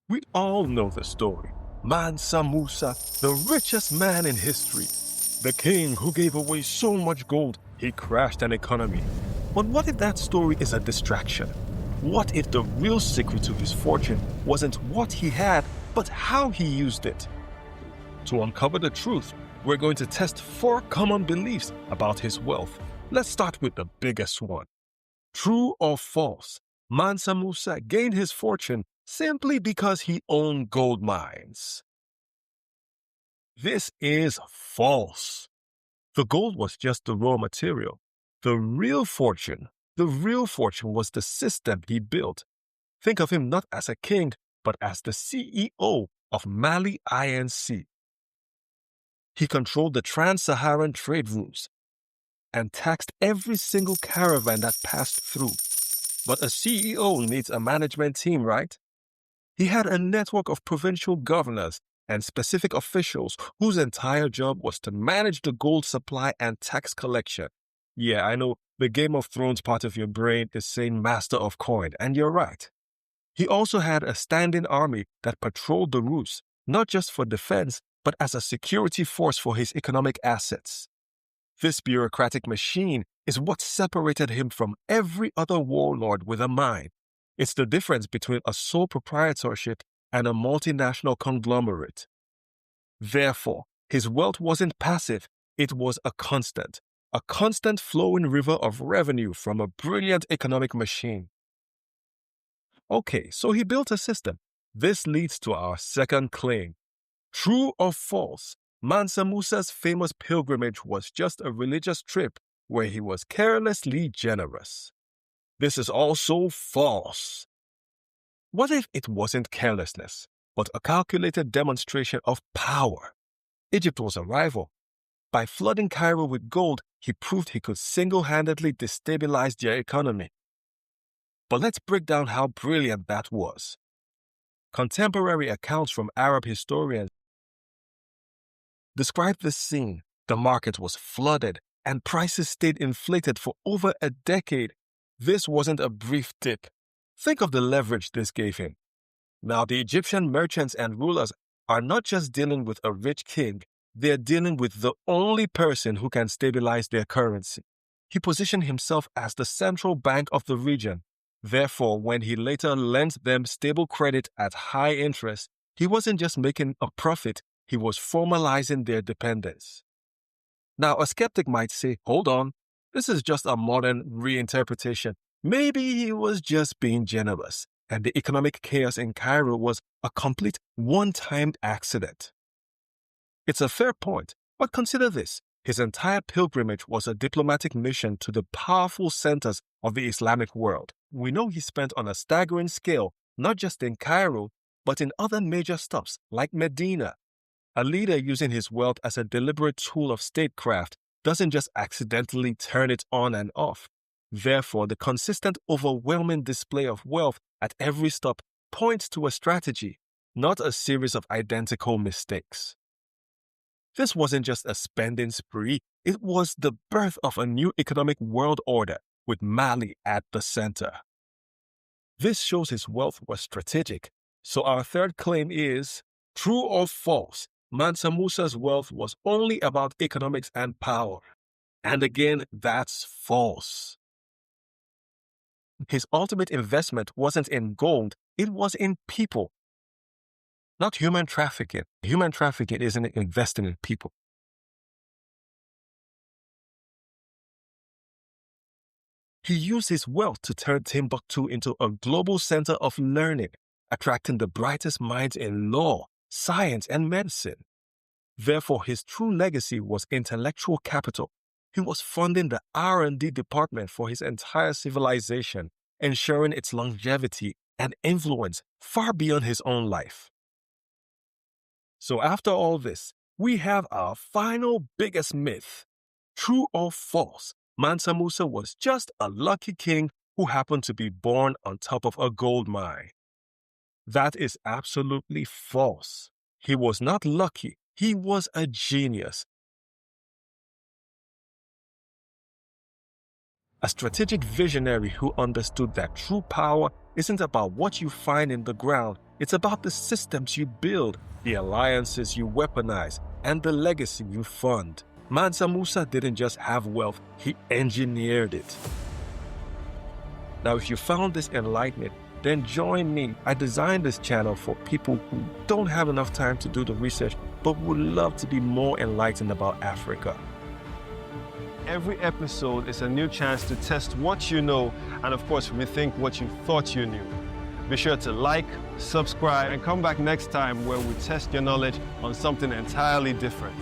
We all know the story. Mansa Musa, the richest man in history. The king who gave away so much gold, he crashed an economy. But what if that story is a distraction? What if the real secret to his fortune wasn't what he had, but how he used it? To uncover the truth, we're going to test 4 common beliefs about his wealth. Let's start with the biggest one. True or false? Mansa Musa gained his fortune simply because he owned gold mines. This is false. The gold was just the raw material. The real fortune was the system he built. Think of him not as a king, but as the CEO of Mali Inc. He controlled the trans-Saharan trade routes and taxed every single caravan that passed through. But a CEO needs a management team, right? He had a network of provincial governors and specific officials whose entire job was to manage the gold supply and tax collection. Yeah, I know the Game of Thrones part of your brain is saying master of coin, and you're right. He also had a standing army that patrolled the routes, not just for defense, but as a security force for his economic assets. This bureaucratic machine is what separated him from every other warlord with a mine. It's the difference between a sole proprietorship and a multinational conglomerate. Therefore, his wealth wasn't passive, it was a constant flowing river of revenue from a brilliant economic machine. Okay, so he built a system. This leads to our second claim. True or false? Mansa Musa's famous pilgrimage was just a religious trip where he was carelessly generous. This is also false. What if it wasn't carelessness, but a calculated demonstration of power? Egypt was a rival. By flooding Cairo with gold, he proved he could single-handedly destabilize their economy. But let's break down how brilliant that was. Contemporary accounts from Arab historians describe this scene. The market was flooded and prices stayed inflated for over a decade. This wasn't a brief dip. Think of the leverage this gave him. Now, the Egyptian merchants and rulers are not just dealing with a rich king, they're dealing with the only person who can stabilize their currency. He positioned himself as the central bank of the region. Therefore, when he later lent them stable credit at high interest, he wasn't just making a profit, he was formalizing their dependence. Now, a skeptic might say, hold on, this is just a modern reinterpretation. Maybe he was just being generous, and the economic chaos in Cairo was a complete one-timed accident. It's a fair point, but consider this. His entire pilgrimage was a diplomatic mission to the powerful centers of the Islamic world. We know he spent on a staggering scale, not just in Cairo, but in other major stops like Medina. A leader using his wealth as a deliberate tool of statecraft doesn't just accidentally turn it on and off. Therefore, the consistent, overwhelming display of wealth at every stop points to a strategy, not a series of identical mistakes. This wasn't just a spending spree, it was the birth of a new economic world order with Mali at the center. This shows his wealth was strategic. So our third claim is, true or false, Mansa Musa's wealth was only about economics and power. And again, that's false. His ultimate investment wasn't in gold, it was in people. Not human trafficking. Human trafficking isn't investing in people. He used his wealth to turn Timbuktu into a global center of learning, attracting the brightest minds in law, science, and medicine. Therefore, his true legacy was intellectual capital. He was funding the R&D department for his entire civilization, ensuring its longevity and influence far beyond his own life. So after all this, we have our final biggest myth. True or false, Mansa Musa was just a lucky king who happened to be born on top of a gold mine. That is absolutely false. He was not lucky, he was a genius. A strategic visionary who understood that true power isn't about what you find in the ground, It's about the systems you build, the alliances you weaponize, and the legacy you fund. Mansa Musa didn't just have wealth, he engineered it. Now, if you found this enlightening, then join me. I designed this channel for people who don't have enough time to do the research, but would love to be more enlightened about Africa. Every episode is a new chance to test what you know and, of course, rethink what you thought you knew. Be sure to like, subscribe, and come back next time where we test your knowledge on something entirely different.